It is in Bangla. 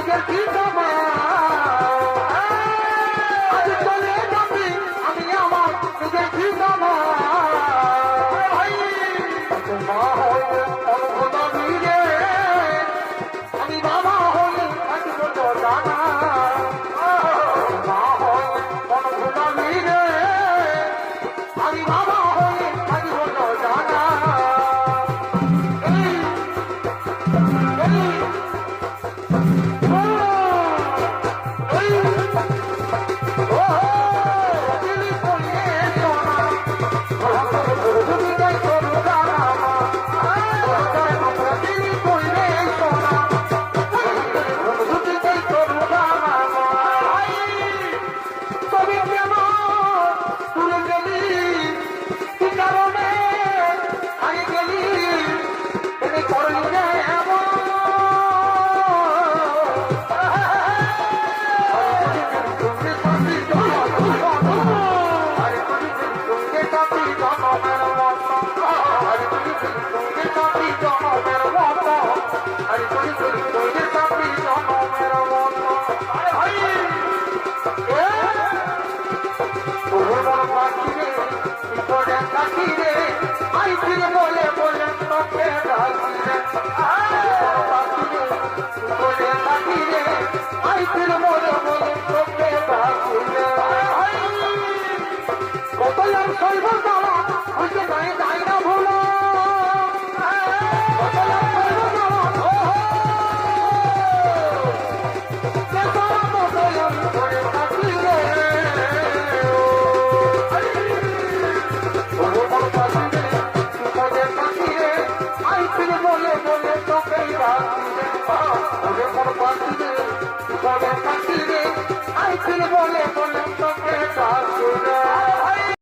নিজের ঠিকানা আজ চলে যাবি আমি আমার নিজের ঠিকানা মা হয়ে অনুভূতি রে আমি বাবা হয়ে থাকবো তো জানা মা হয়ে অনুভূতি রে আমি বাবা হয়ে থাকবো তো জানা বলে তোকে রাখি রে